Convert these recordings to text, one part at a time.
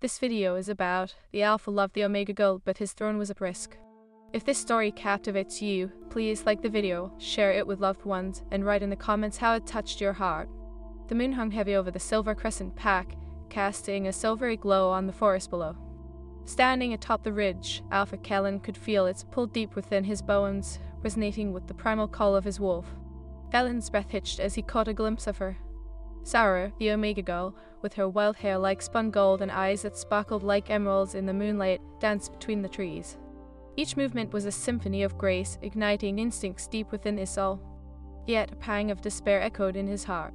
This video is about the Alpha loved the Omega girl, but his throne was at risk. If this story captivates you, please like the video, share it with loved ones, and write in the comments how it touched your heart. The moon hung heavy over the Silver Crescent pack, casting a silvery glow on the forest below. Standing atop the ridge, Alpha Kellen could feel its pull deep within his bones, resonating with the primal call of his wolf. Kellen's breath hitched as he caught a glimpse of her. Sarah, the Omega girl, with her wild hair like spun gold and eyes that sparkled like emeralds in the moonlight, danced between the trees. Each movement was a symphony of grace, igniting instincts deep within his soul. Yet a pang of despair echoed in his heart.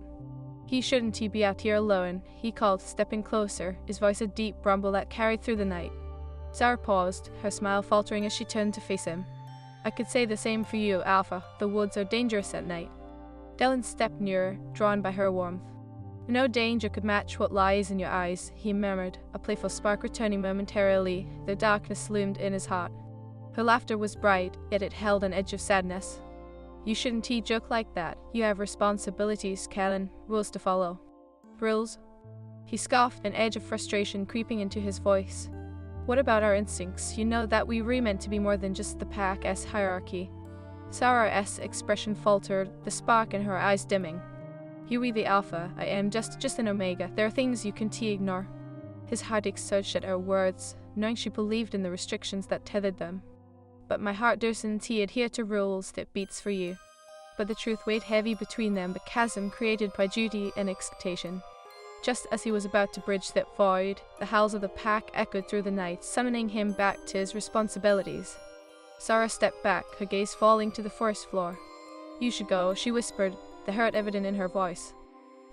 Shouldn't he be out here alone? He called, stepping closer, his voice a deep rumble that carried through the night. Sarah paused, her smile faltering as she turned to face him. I could say the same for you, Alpha. The woods are dangerous at night. Dylan stepped nearer, drawn by her warmth. No danger could match what lies in your eyes, he murmured, a playful spark returning momentarily. The darkness loomed in his heart. Her laughter was bright, yet it held an edge of sadness. You shouldn't joke like that. You have responsibilities, Kellen, rules to follow. Rules? He scoffed, an edge of frustration creeping into his voice. What about our instincts? You know that we were meant to be more than just the pack's hierarchy. Sarah's expression faltered, the spark in her eyes dimming. You the Alpha, I am just an Omega. There are things you can't ignore. His heart surged at her words, knowing she believed in the restrictions that tethered them. But my heart doesn't adhere to rules that beats for you. But the truth weighed heavy between them, the chasm created by duty and expectation. Just as he was about to bridge that void, the howls of the pack echoed through the night, summoning him back to his responsibilities. Sarah stepped back, her gaze falling to the forest floor. You should go, she whispered, the hurt evident in her voice.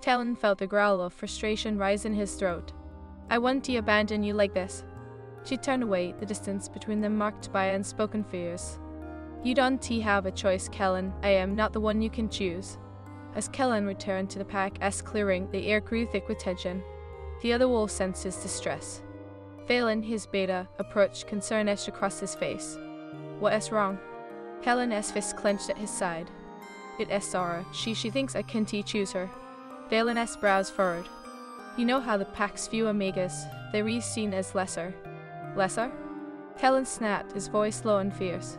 Talon felt the growl of frustration rise in his throat. I won't abandon you like this. She turned away, the distance between them marked by unspoken fears. You don't have a choice, Kellen. I am not the one you can choose. As Kellen returned to the pack's clearing, the air grew thick with tension. The other wolf sensed his distress. Valen, his beta, approached, concern etched across his face. What's wrong? Kellen's fist clenched at his side. It's Sarah. She thinks I can't choose her. Valen's brows furrowed. You know how the pack's view Omegas. They're seen as lesser. Lesser? Kellen snapped, his voice low and fierce.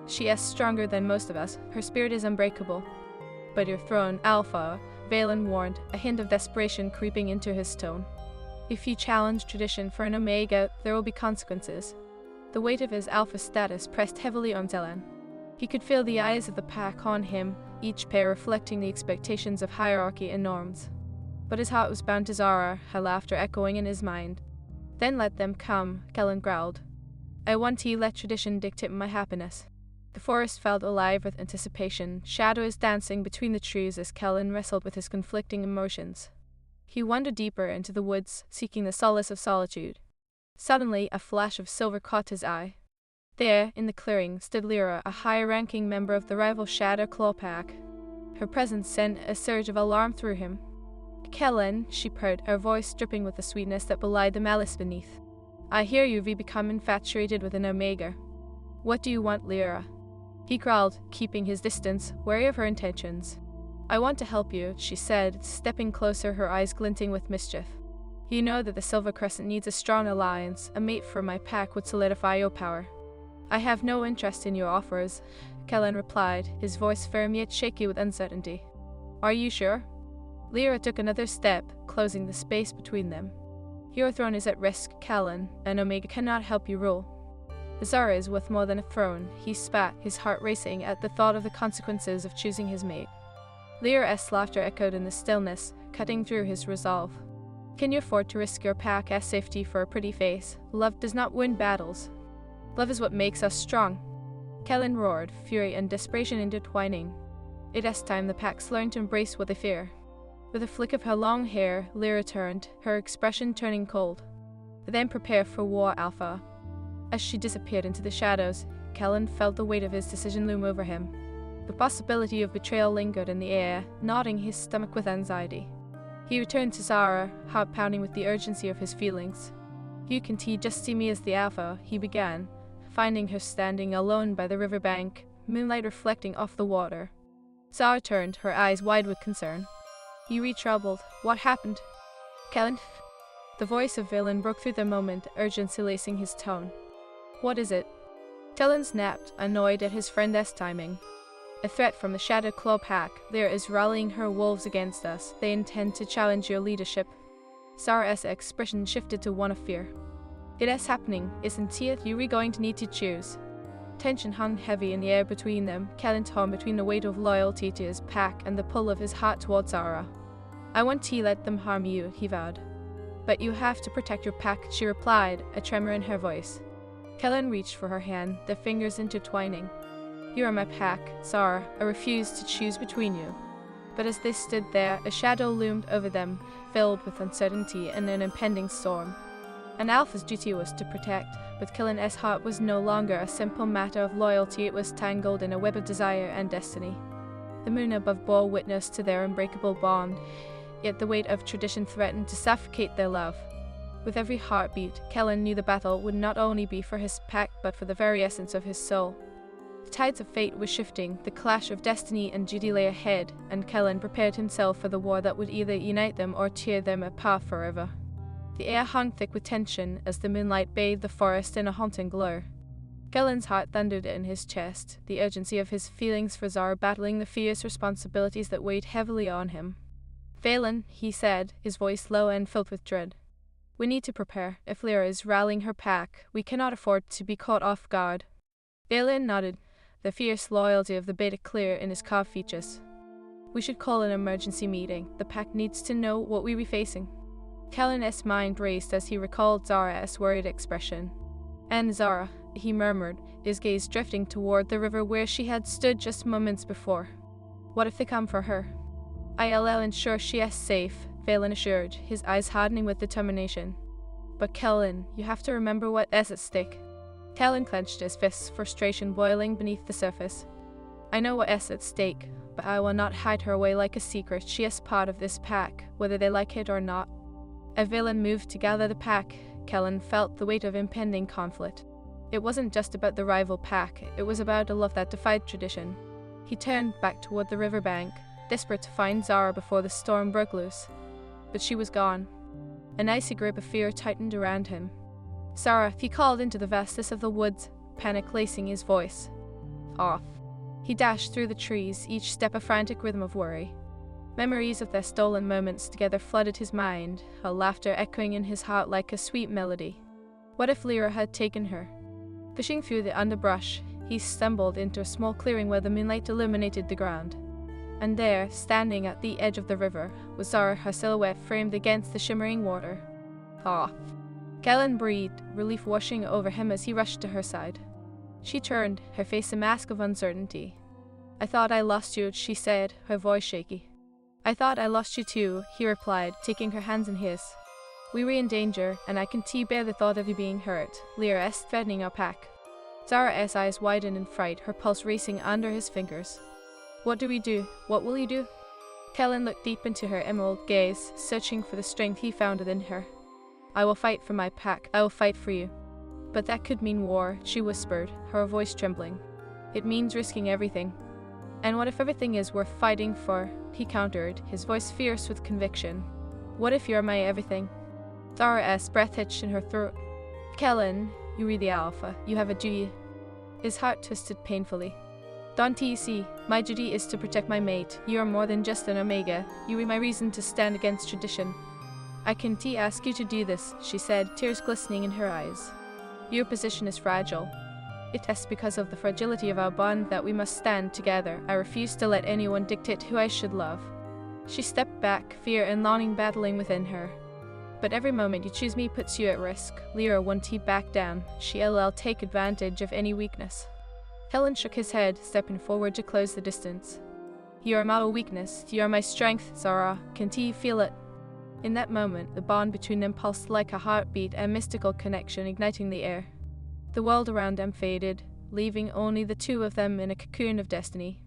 She is stronger than most of us. Her spirit is unbreakable. But your throne, Alpha, Valen warned, a hint of desperation creeping into his tone. If you challenge tradition for an Omega, there will be consequences. The weight of his Alpha status pressed heavily on Dylan. He could feel the eyes of the pack on him, each pair reflecting the expectations of hierarchy and norms. But his heart was bound to Zara, her laughter echoing in his mind. Then let them come, Kellen growled. I want to let tradition dictate my happiness. The forest felt alive with anticipation, shadows dancing between the trees as Kellen wrestled with his conflicting emotions. He wandered deeper into the woods, seeking the solace of solitude. Suddenly, a flash of silver caught his eye. There, in the clearing, stood Lyra, a high-ranking member of the rival Shadow Claw pack. Her presence sent a surge of alarm through him. Kellen, she purred, her voice dripping with the sweetness that belied the malice beneath. I hear you've become infatuated with an Omega. What do you want, Lyra? He growled, keeping his distance, wary of her intentions. I want to help you, she said, stepping closer, her eyes glinting with mischief. You know that the Silver Crescent needs a strong alliance. A mate for my pack would solidify your power. I have no interest in your offers, Kellen replied, his voice firm yet shaky with uncertainty. Are you sure? Lyra took another step, closing the space between them. Your throne is at risk, Kellen. An Omega cannot help you rule. Zara is worth more than a throne, he spat, his heart racing at the thought of the consequences of choosing his mate. Lyra's laughter echoed in the stillness, cutting through his resolve. Can you afford to risk your pack's safety for a pretty face? Love does not win battles. Love is what makes us strong. Kellen roared, fury and desperation intertwining. It is time the packs learned to embrace what they fear. With a flick of her long hair, Lyra turned, her expression turning cold. Then prepare for war, Alpha. As she disappeared into the shadows, Kellen felt the weight of his decision loom over him. The possibility of betrayal lingered in the air, knotting his stomach with anxiety. He returned to Zara, heart pounding with the urgency of his feelings. You can just see me as the Alpha, he began, finding her standing alone by the riverbank, moonlight reflecting off the water. Zara turned, her eyes wide with concern. You troubled. What happened? Kellen? The voice of Valen broke through the moment, urgency lacing his tone. What is it? Kellen snapped, annoyed at his friend's timing. A threat from the Shadow Claw pack. Lyra is rallying her wolves against us. They intend to challenge your leadership. Zara's expression shifted to one of fear. It is happening, isn't it? You're going to need to choose. Tension hung heavy in the air between them, Kellen torn between the weight of loyalty to his pack and the pull of his heart towards Zara. I won't let them harm you, he vowed. But you have to protect your pack, she replied, a tremor in her voice. Kellen reached for her hand, their fingers intertwining. You are my pack, Zara. I refuse to choose between you. But as they stood there, a shadow loomed over them, filled with uncertainty and an impending storm. An alpha's duty was to protect, but Kellen's heart was no longer a simple matter of loyalty, it was tangled in a web of desire and destiny. The moon above bore witness to their unbreakable bond, yet the weight of tradition threatened to suffocate their love. With every heartbeat, Kellen knew the battle would not only be for his pack but for the very essence of his soul. The tides of fate were shifting, the clash of destiny and duty lay ahead, and Kellen prepared himself for the war that would either unite them or tear them apart forever. The air hung thick with tension as the moonlight bathed the forest in a haunting glow. Kellen's heart thundered in his chest, the urgency of his feelings for Zara battling the fierce responsibilities that weighed heavily on him. Valen, he said, his voice low and filled with dread. We need to prepare. If Lyra is rallying her pack, we cannot afford to be caught off guard. Valen nodded, the fierce loyalty of the beta clear in his carved features. We should call an emergency meeting. The pack needs to know what we be facing. Kellen's mind raced as he recalled Zara's worried expression. And Zara, he murmured, his gaze drifting toward the river where she had stood just moments before. What if they come for her? I'll ensure she is safe, Valen assured, his eyes hardening with determination. But Kellen, you have to remember what is at stake. Kellen clenched his fists, frustration boiling beneath the surface. I know what is at stake, but I will not hide her away like a secret. She is part of this pack, whether they like it or not. As Valen moved to gather the pack, Kellen felt the weight of impending conflict. It wasn't just about the rival pack, it was about a love that defied tradition. He turned back toward the riverbank, desperate to find Zara before the storm broke loose. But she was gone. An icy grip of fear tightened around him. Zara, he called into the vastness of the woods, panic lacing his voice. Off. He dashed through the trees, each step a frantic rhythm of worry. Memories of their stolen moments together flooded his mind, her laughter echoing in his heart like a sweet melody. What if Lyra had taken her? Fishing through the underbrush, he stumbled into a small clearing where the moonlight illuminated the ground. And there, standing at the edge of the river, was Zara, her silhouette framed against the shimmering water. Off. Kellen breathed, relief washing over him as he rushed to her side. She turned, her face a mask of uncertainty. I thought I lost you, she said, her voice shaky. I thought I lost you too, he replied, taking her hands in his. We were in danger, and I can bear the thought of you being hurt. Lyra is threatening our pack. Zara's eyes widened in fright, her pulse racing under his fingers. What do we do? What will you do? Kellen looked deep into her emerald gaze, searching for the strength he found within her. I will fight for my pack. I will fight for you. But that could mean war, she whispered, her voice trembling. It means risking everything. And what if everything is worth fighting for? He countered, his voice fierce with conviction. What if you're my everything? Zara's breath hitched in her throat. Kellen, you are the alpha. You have a duty. His heart twisted painfully. Don't you see? My duty is to protect my mate. You are more than just an omega. You are my reason to stand against tradition. I can ask you to do this, she said, tears glistening in her eyes. Your position is fragile. It is because of the fragility of our bond that we must stand together. I refuse to let anyone dictate who I should love. She stepped back, fear and longing battling within her. But every moment you choose me puts you at risk. Lyra won't back down. She'll take advantage of any weakness. Helen shook his head, stepping forward to close the distance. You are my weakness. You are my strength, Zara. Can't you feel it? In that moment, the bond between them pulsed like a heartbeat, a mystical connection igniting the air. The world around them faded, leaving only the two of them in a cocoon of destiny.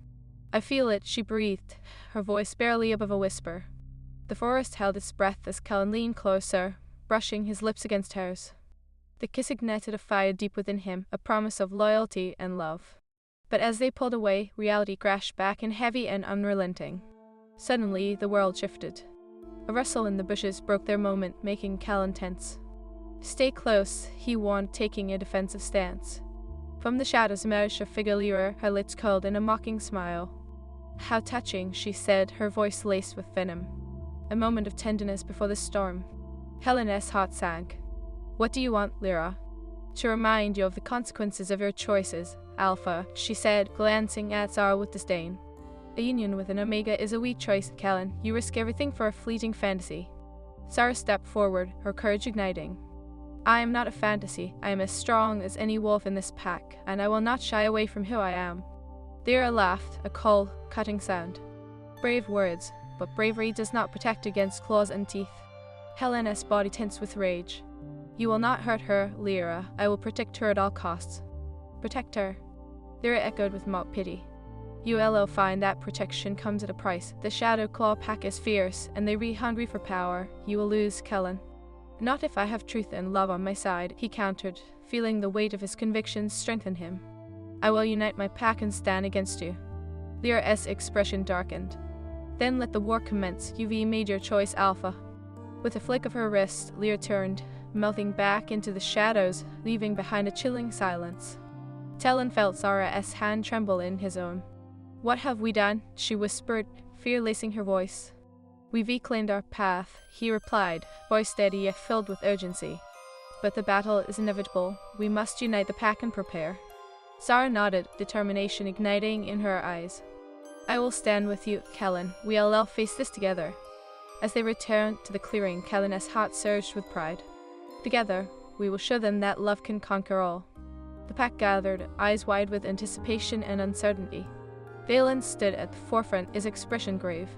I feel it, she breathed, her voice barely above a whisper. The forest held its breath as Kellen leaned closer, brushing his lips against hers. The kiss ignited a fire deep within him, a promise of loyalty and love. But as they pulled away, reality crashed back in heavy and unrelenting. Suddenly, the world shifted. A rustle in the bushes broke their moment, making Callan tense. "Stay close," he warned, taking a defensive stance. From the shadows emerged a figure, Lyra, her lips curled in a mocking smile. "How touching," she said, her voice laced with venom. A moment of tenderness before the storm. Helen's heart sank. "What do you want, Lyra?" "To remind you of the consequences of your choices, Alpha," she said, glancing at Zara with disdain. "A union with an Omega is a weak choice, Callan. You risk everything for a fleeting fantasy." Zara stepped forward, her courage igniting. "I am not a fantasy. I am as strong as any wolf in this pack, and I will not shy away from who I am." Lyra laughed, a cold, cutting sound. "Brave words, but bravery does not protect against claws and teeth." Helen's body tensed with rage. "You will not hurt her, Lyra. I will protect her at all costs." "Protect her?" Lyra echoed with mock pity. "You'll find that protection comes at a price. The Shadow Claw pack is fierce, and they be hungry for power. You will lose, Callan." "Not if I have truth and love on my side," he countered, feeling the weight of his convictions strengthen him. "I will unite my pack and stand against you." Lyra's expression darkened. "Then let the war commence. You've made your choice, Alpha." With a flick of her wrist, Lyra turned, melting back into the shadows, leaving behind a chilling silence. Callan felt Zara's hand tremble in his own. "What have we done?" she whispered, fear lacing her voice. "We've reclaimed our path," he replied, voice steady yet filled with urgency. "But the battle is inevitable. We must unite the pack and prepare." Zara nodded, determination igniting in her eyes. "I will stand with you, Callan. We'll all face this together." As they returned to the clearing, Callan's heart surged with pride. "Together, we will show them that love can conquer all." The pack gathered, eyes wide with anticipation and uncertainty. Valen stood at the forefront, his expression grave.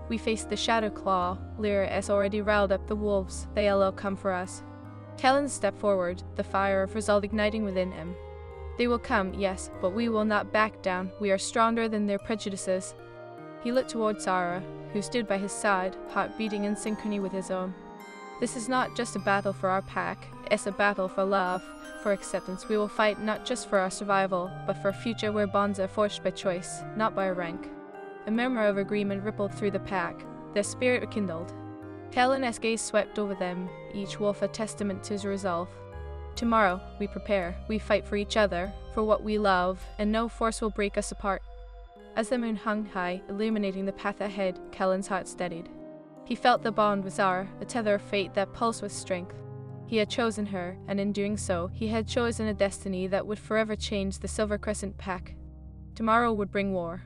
"We face the Shadow Claw. Lyra has already riled up the wolves. They'll all come for us." Callan stepped forward, the fire of resolve igniting within him. "They will come, yes, but we will not back down. We are stronger than their prejudices." He looked towards Zara, who stood by his side, heart beating in synchrony with his own. "This is not just a battle for our pack, it's a battle for love, for acceptance. We will fight not just for our survival, but for a future where bonds are forged by choice, not by rank." A murmur of agreement rippled through the pack, their spirit rekindled. Callan's gaze swept over them, each wolf a testament to his resolve. "Tomorrow, we prepare, we fight for each other, for what we love, and no force will break us apart." As the moon hung high, illuminating the path ahead, Callan's heart steadied. He felt the bond with Zara, a tether of fate that pulsed with strength. He had chosen her, and in doing so, he had chosen a destiny that would forever change the Silver Crescent pack. Tomorrow would bring war.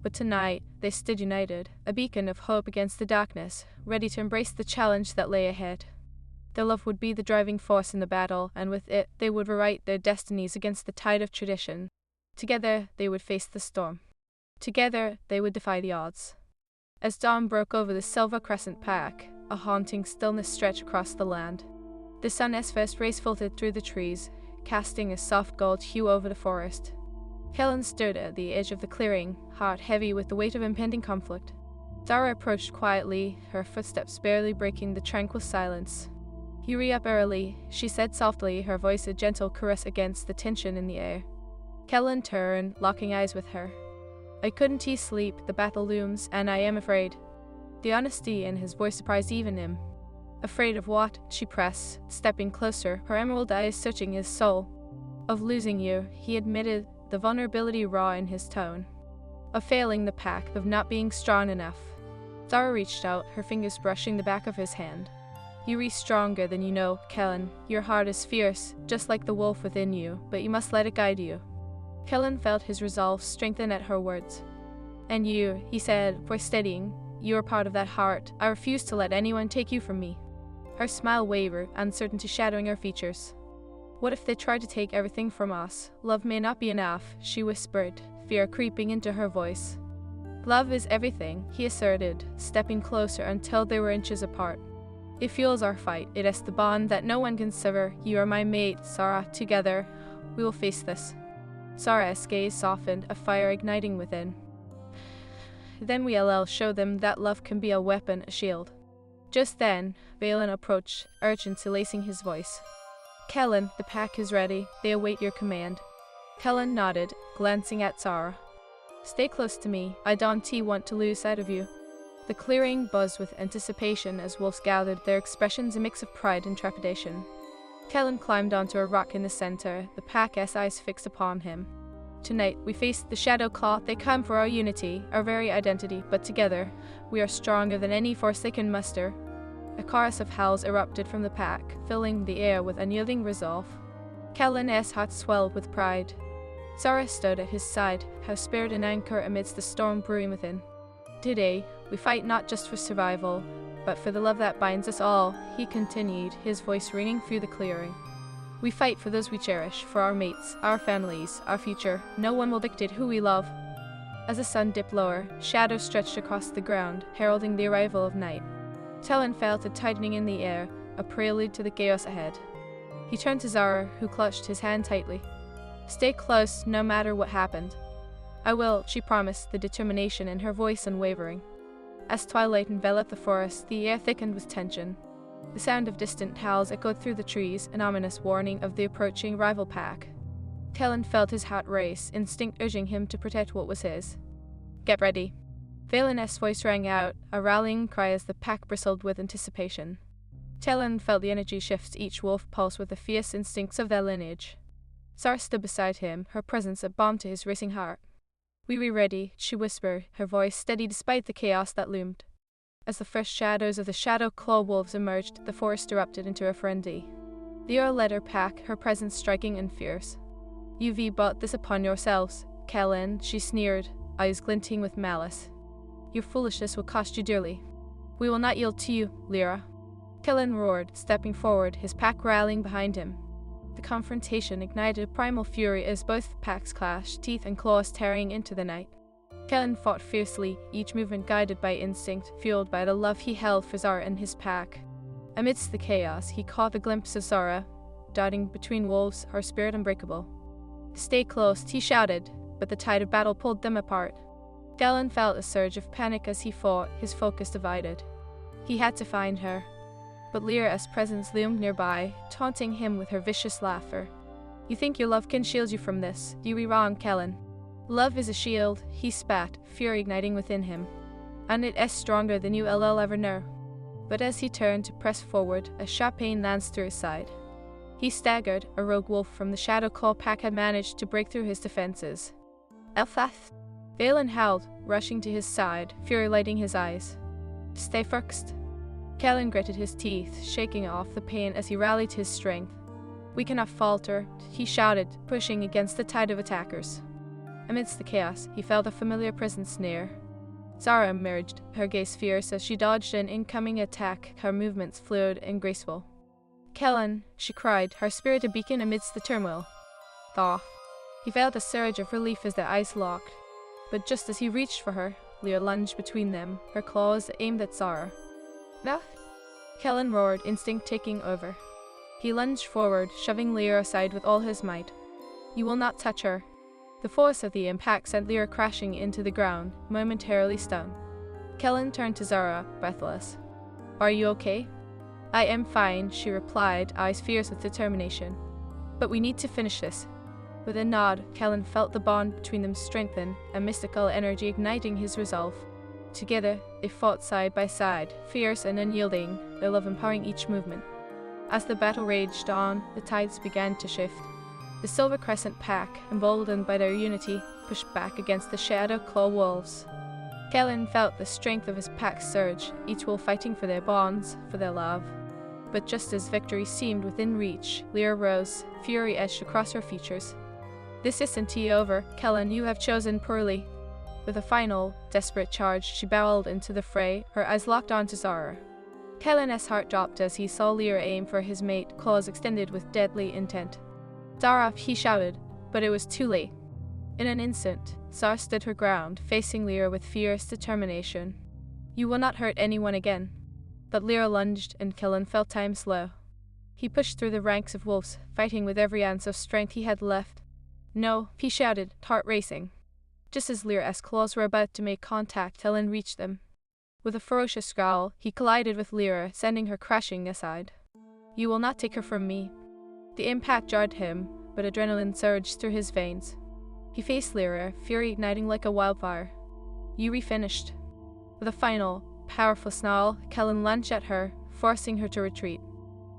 But tonight, they stood united, a beacon of hope against the darkness, ready to embrace the challenge that lay ahead. Their love would be the driving force in the battle, and with it, they would rewrite their destinies against the tide of tradition. Together, they would face the storm. Together, they would defy the odds. As dawn broke over the Silver Crescent pack, a haunting stillness stretched across the land. The sun's first rays filtered through the trees, casting a soft gold hue over the forest. Callan stood at the edge of the clearing, heart heavy with the weight of impending conflict. Zara approached quietly, her footsteps barely breaking the tranquil silence. "You re-up early," she said softly, her voice a gentle caress against the tension in the air. Callan turned, locking eyes with her. "I couldn't sleep, the battle looms, and I am afraid." The honesty in his voice surprised even him. "Afraid of what?" she pressed, stepping closer, her emerald eyes searching his soul. "Of losing you," he admitted, the vulnerability raw in his tone. "Of failing the pack, of not being strong enough." Zara reached out, her fingers brushing the back of his hand. "You are stronger than you know, Callan. Your heart is fierce, just like the wolf within you, but you must let it guide you." Callan felt his resolve strengthen at her words. "And you," he said, voice steadying, "you are part of that heart. I refuse to let anyone take you from me." Her smile wavered, uncertainty shadowing her features. "What if they try to take everything from us? Love may not be enough," she whispered, fear creeping into her voice. "Love is everything," he asserted, stepping closer until they were inches apart. "It fuels our fight. It is the bond that no one can sever. You are my mate, Zara. Together, we will face this." Zara's gaze softened, a fire igniting within. "Then we'll show them that love can be a weapon, a shield." Just then, Valen approached, urgently lacing his voice. "Callan, the pack is ready. They await your command." Callan nodded, glancing at Zara. "Stay close to me. I don't want to lose sight of you." The clearing buzzed with anticipation as wolves gathered, their expressions a mix of pride and trepidation. Kellen climbed onto a rock in the center, the pack's eyes fixed upon him. Tonight, we face the Shadow Claw. They come for our unity, our very identity, but together, we are stronger than any force they can muster. A chorus of howls erupted from the pack, filling the air with unyielding resolve. Kellen's heart swelled with pride. Zara stood at his side, her spirit an anchor amidst the storm brewing within. Today, we fight not just for survival, but for the love that binds us all, he continued, his voice ringing through the clearing. We fight for those we cherish, for our mates, our families, our future. No one will dictate who we love. As the sun dipped lower, shadows stretched across the ground, heralding the arrival of night. Kellen felt a tightening in the air, a prelude to the chaos ahead. He turned to Zara, who clutched his hand tightly. "Stay close, no matter what happened." "I will," she promised, the determination in her voice unwavering. As twilight enveloped the forest, the air thickened with tension. The sound of distant howls echoed through the trees, an ominous warning of the approaching rival pack. Kellen felt his heart race, instinct urging him to protect what was his. "Get ready." Valen's voice rang out, a rallying cry as the pack bristled with anticipation. Kellen felt the energy shift, each wolf pulse with the fierce instincts of their lineage. Zara stood beside him, her presence a balm to his racing heart. "We be ready," she whispered, her voice steady despite the chaos that loomed. As the first shadows of the Shadow Claw wolves emerged, the forest erupted into a frenzy. The Earl led her pack, her presence striking and fierce. "You've brought this upon yourselves, Kellen," she sneered, eyes glinting with malice. "Your foolishness will cost you dearly." "We will not yield to you, Lyra." Kellen roared, stepping forward, his pack rallying behind him. The confrontation ignited primal fury as both packs clashed, teeth and claws tearing into the night. Kellen fought fiercely, each movement guided by instinct, fueled by the love he held for Zara and his pack. Amidst the chaos, he caught a glimpse of Zara, darting between wolves, her spirit unbreakable. "Stay close," he shouted, but the tide of battle pulled them apart. Kellen felt a surge of panic as he fought, his focus divided. He had to find her. But Lyra's presence loomed nearby, taunting him with her vicious laughter. "You think your love can shield you from this? You be wrong, Kellen. Love is a shield," he spat, fury igniting within him. "And it is stronger than you'll ever know." But as he turned to press forward, a sharp pain lanced through his side. He staggered, a rogue wolf from the Shadow Claw pack had managed to break through his defenses. "Elfath!" Valen howled, rushing to his side, fury lighting his eyes. "Stay focused." Kellen gritted his teeth, shaking off the pain as he rallied his strength. "We cannot falter," he shouted, pushing against the tide of attackers. Amidst the chaos, he felt a familiar presence near. Zara emerged, her gaze fierce as she dodged an incoming attack, her movements fluid and graceful. "Kellen," she cried, her spirit a beacon amidst the turmoil. "Thaw." He felt a surge of relief as their eyes locked. But just as he reached for her, Lyra lunged between them, her claws aimed at Zara. "No!" Kellen roared, instinct taking over. He lunged forward, shoving Lyra aside with all his might. "You will not touch her." The force of the impact sent Lyra crashing into the ground, momentarily stunned. Kellen turned to Zara, breathless. "Are you okay?" "I am fine," she replied, eyes fierce with determination. "But we need to finish this." With a nod, Kellen felt the bond between them strengthen, a mystical energy igniting his resolve. Together, they fought side by side, fierce and unyielding, their love empowering each movement. As the battle raged on, the tides began to shift. The Silver Crescent pack, emboldened by their unity, pushed back against the Shadow Claw wolves. Kellen felt the strength of his pack surge, each wolf fighting for their bonds, for their love. But just as victory seemed within reach, Lyra rose, fury etched across her features. "This isn't over, Kellen, you have chosen poorly." With a final, desperate charge, she barreled into the fray, her eyes locked onto Zara. Kellen's heart dropped as he saw Lyra aim for his mate, claws extended with deadly intent. "Zara," he shouted, but it was too late. In an instant, Zara stood her ground, facing Lyra with fierce determination. "You will not hurt anyone again." But Lyra lunged, and Kellen felt time slow. He pushed through the ranks of wolves, fighting with every ounce of strength he had left. "No," he shouted, heart racing. Just as Lyra's claws were about to make contact, Kellen reached them. With a ferocious growl, he collided with Lyra, sending her crashing aside. "You will not take her from me." The impact jarred him, but adrenaline surged through his veins. He faced Lyra, fury igniting like a wildfire. "You finished." With a final, powerful snarl, Kellen lunged at her, forcing her to retreat.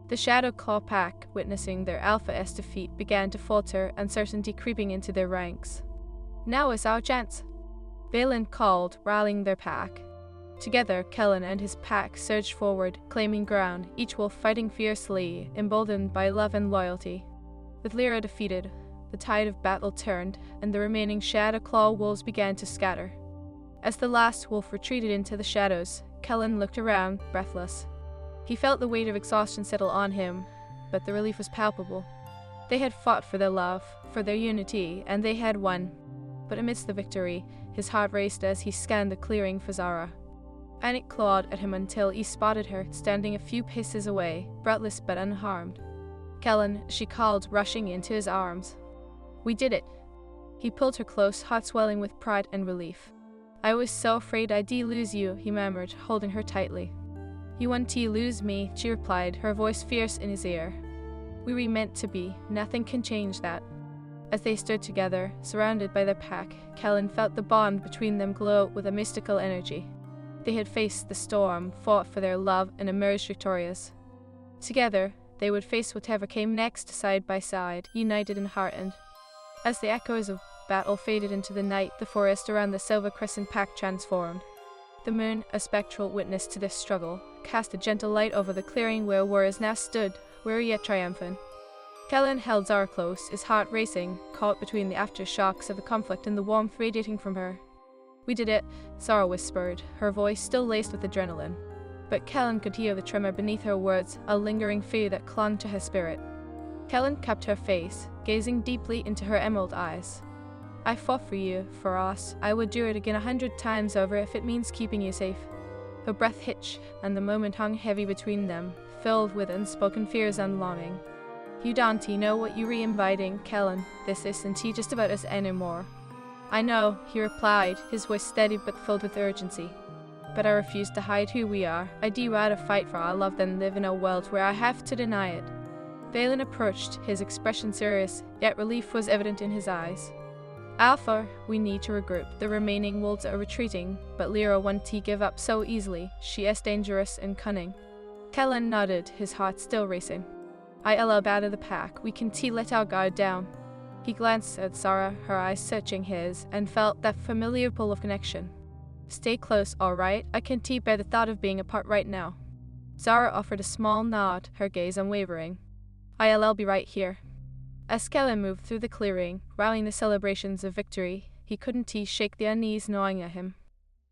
The Shadow Claw pack, witnessing their Alpha-S defeat, began to falter, uncertainty creeping into their ranks. "Now is our chance," Valen called, rallying their pack. Together, Kellen and his pack surged forward, claiming ground, each wolf fighting fiercely, emboldened by love and loyalty. With Lyra defeated, the tide of battle turned, and the remaining Shadow Claw wolves began to scatter. As the last wolf retreated into the shadows, Kellen looked around, breathless. He felt the weight of exhaustion settle on him, but the relief was palpable. They had fought for their love, for their unity, and they had won. But amidst the victory, his heart raced as he scanned the clearing for Zara. Panic clawed at him until he spotted her, standing a few paces away, breathless but unharmed. "Kellen," she called, rushing into his arms. "We did it." He pulled her close, heart swelling with pride and relief. "I was so afraid I'd lose you," he murmured, holding her tightly. "You want to lose me," she replied, her voice fierce in his ear. "We were meant to be. Nothing can change that." As they stood together, surrounded by their pack, Kellen felt the bond between them glow with a mystical energy. They had faced the storm, fought for their love, and emerged victorious. Together, they would face whatever came next, side by side, united and heartened. As the echoes of battle faded into the night, the forest around the Silver Crescent pack transformed. The moon, a spectral witness to this struggle, cast a gentle light over the clearing where warriors now stood, weary yet triumphant. Kellen held Zara close, his heart racing, caught between the aftershocks of the conflict and the warmth radiating from her. "We did it," Zara whispered, her voice still laced with adrenaline. But Kellen could hear the tremor beneath her words, a lingering fear that clung to her spirit. Kellen kept her face, gazing deeply into her emerald eyes. "I fought for you, for us. I would do it again 100 times over if it means keeping you safe." Her breath hitched, and the moment hung heavy between them, filled with unspoken fears and longing. "You don't know what you're inviting, Kellen. This isn't just about us anymore." "I know," he replied, his voice steady but filled with urgency. "But I refuse to hide who we are. I'd rather fight for our love than live in a world where I have to deny it." Valen approached, his expression serious, yet relief was evident in his eyes. "Alpha, we need to regroup. The remaining wolves are retreating, but Lyra won't give up so easily. She is dangerous and cunning." Kellen nodded, his heart still racing. "I love out of the pack. We can let our guard down." He glanced at Zara, her eyes searching his, and felt that familiar pull of connection. "Stay close, all right? I can bear the thought of being apart right now." Zara offered a small nod, her gaze unwavering. "I'll be right here." As Kellen moved through the clearing, rallying the celebrations of victory, he couldn't shake the unease gnawing at him.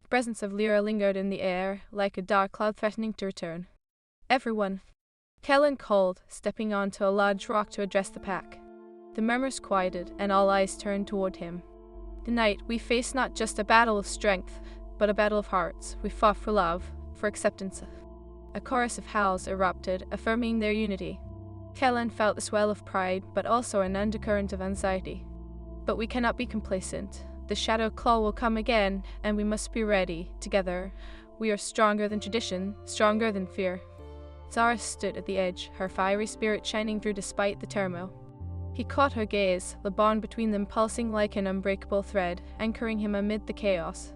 The presence of Lyra lingered in the air, like a dark cloud threatening to return. "Everyone," Kellen called, stepping onto a large rock to address the pack. The murmurs quieted, and all eyes turned toward him. "Tonight, we faced not just a battle of strength, but a battle of hearts. We fought for love, for acceptance." A chorus of howls erupted, affirming their unity. Kellen felt the swell of pride, but also an undercurrent of anxiety. "But we cannot be complacent. The Shadow Claw will come again, and we must be ready, together. We are stronger than tradition, stronger than fear." Zara stood at the edge, her fiery spirit shining through despite the turmoil. He caught her gaze, the bond between them pulsing like an unbreakable thread, anchoring him amid the chaos.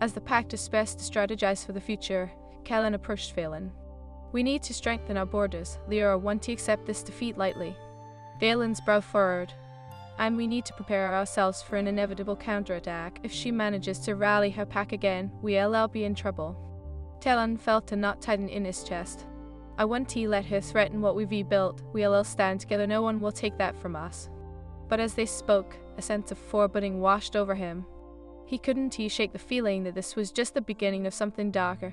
As the pack dispersed to strategize for the future, Kellen approached Valen. "We need to strengthen our borders. Lyra won't accept this defeat lightly." Valen's brow furrowed. "And we need to prepare ourselves for an inevitable counterattack. If she manages to rally her pack again, we'll be in trouble." Kellen felt a knot tighten in his chest. "I won't let her threaten what we've rebuilt. We'll stand together. No one will take that from us." But as they spoke, a sense of foreboding washed over him. He couldn't shake the feeling that this was just the beginning of something darker.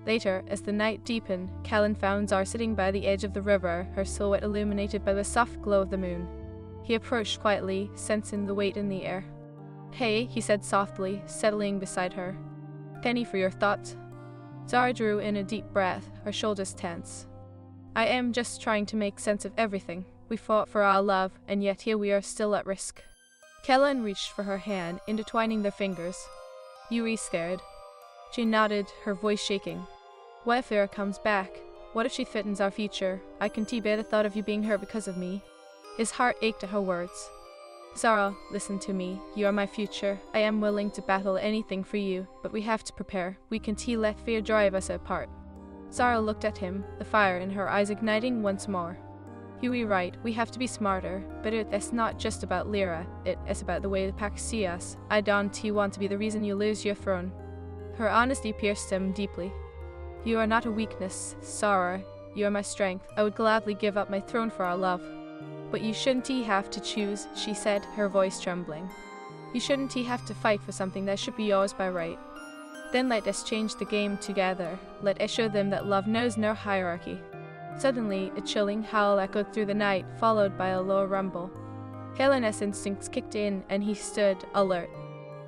Later, as the night deepened, Kellen found Zara sitting by the edge of the river, her silhouette illuminated by the soft glow of the moon. He approached quietly, sensing the weight in the air. "Hey," he said softly, settling beside her. "Penny for your thoughts." Zara drew in a deep breath, her shoulders tense. "I am just trying to make sense of everything. We fought for our love, and yet here we are still at risk." Kellen reached for her hand, intertwining their fingers. "You scared?" She nodded, her voice shaking. "What if Lyra comes back? What if she threatens our future? I can bear the thought of you being hurt because of me." His heart ached at her words. Zara, listen to me. You are my future. I am willing to battle anything for you, but we have to prepare. We can't let fear drive us apart. Zara looked at him, the fire in her eyes igniting once more. You were right, we have to be smarter, but it's not just about Lyra, it's about the way the pack see us. I don't want to be the reason you lose your throne. Her honesty pierced him deeply. You are not a weakness, Zara. You are my strength. I would gladly give up my throne for our love. But you shouldn't have to choose, she said, her voice trembling. You shouldn't have to fight for something that should be yours by right. Then let us change the game together. Let us show them that love knows no hierarchy. Suddenly, a chilling howl echoed through the night, followed by a low rumble. Helen's instincts kicked in, and he stood, alert.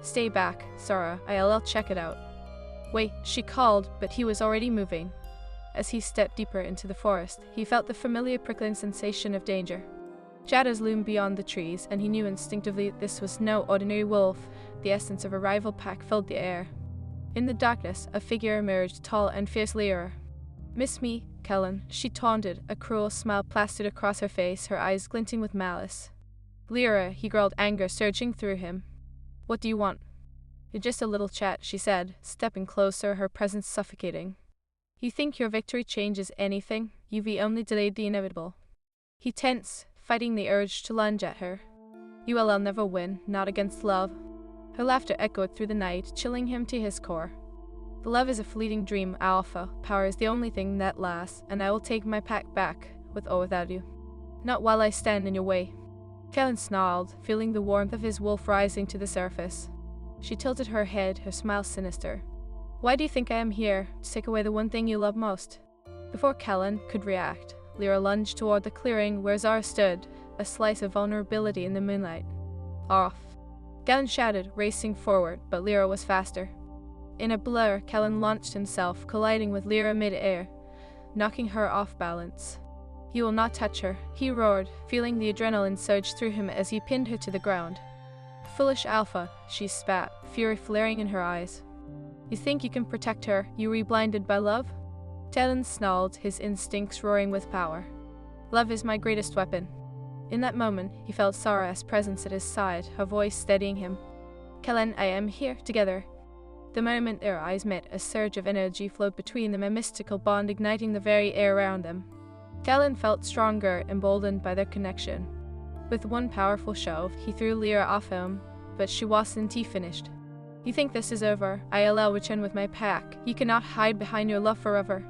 Stay back, Zara. I'll check it out. Wait, she called, but he was already moving. As he stepped deeper into the forest, he felt the familiar prickling sensation of danger. Shadows loomed beyond the trees, and he knew instinctively that this was no ordinary wolf. The essence of a rival pack filled the air. In the darkness, a figure emerged, tall and fierce. Lyra. Miss me, Kellen, she taunted, a cruel smile plastered across her face, her eyes glinting with malice. Lyra, he growled, anger surging through him. What do you want? Just a little chat, she said, stepping closer, her presence suffocating. You think your victory changes anything? You've only delayed the inevitable. He tensed, fighting the urge to lunge at her. You'll never win, not against love. Her laughter echoed through the night, chilling him to his core. The love is a fleeting dream, Alpha. Power is the only thing that lasts, and I will take my pack back, with or without you. Not while I stand in your way. Kellen snarled, feeling the warmth of his wolf rising to the surface. She tilted her head, her smile sinister. Why do you think I am here? To take away the one thing you love most? Before Kellen could react, Lyra lunged toward the clearing where Zara stood, a slice of vulnerability in the moonlight. Off. Kellen shouted, racing forward, but Lyra was faster. In a blur, Kellen launched himself, colliding with Lyra mid-air, knocking her off balance. You will not touch her, he roared, feeling the adrenaline surge through him as he pinned her to the ground. Foolish Alpha, she spat, fury flaring in her eyes. You think you can protect her? You were blinded by love? Kellen snarled, his instincts roaring with power. Love is my greatest weapon. In that moment, he felt Zara's presence at his side, her voice steadying him. Kellen, I am here, together. The moment their eyes met, a surge of energy flowed between them, a mystical bond igniting the very air around them. Kellen felt stronger, emboldened by their connection. With one powerful shove, he threw Lyra off him, but she wasn't finished. You think this is over? I'll return with my pack. You cannot hide behind your love forever.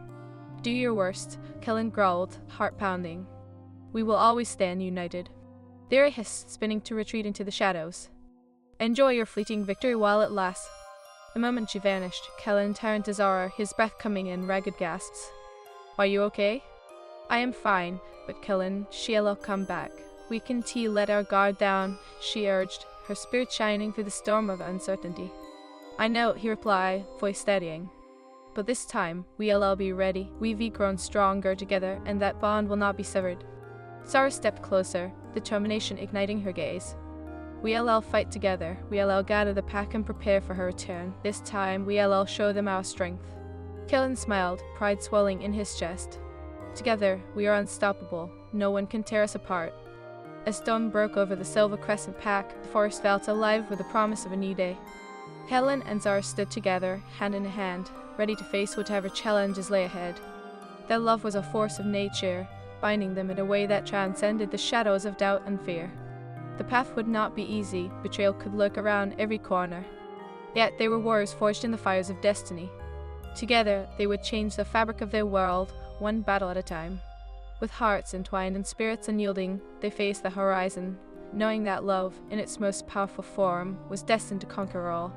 Do your worst, Kellen growled, heart pounding. We will always stand united. Lyra hissed, spinning to retreat into the shadows. Enjoy your fleeting victory while it lasts. The moment she vanished, Kellen turned to Zara, his breath coming in ragged gasps. Are you okay? I am fine, but Kellen, she'll come back. We can let our guard down, she urged, her spirit shining through the storm of uncertainty. I know, he replied, voice steadying. But this time, we'll be ready. We've grown stronger together, and that bond will not be severed. Zara stepped closer, determination igniting her gaze. We'll fight together. We'll gather the pack and prepare for her return. This time, we'll show them our strength. Kellen smiled, pride swelling in his chest. Together, we are unstoppable. No one can tear us apart. As dawn broke over the Silver Crescent pack, the forest felt alive with the promise of a new day. Kellen and Zara stood together, hand in hand, ready to face whatever challenges lay ahead. Their love was a force of nature, binding them in a way that transcended the shadows of doubt and fear. The path would not be easy, betrayal could lurk around every corner. Yet they were warriors forged in the fires of destiny. Together, they would change the fabric of their world, one battle at a time. With hearts entwined and spirits unyielding, they faced the horizon, knowing that love, in its most powerful form, was destined to conquer all.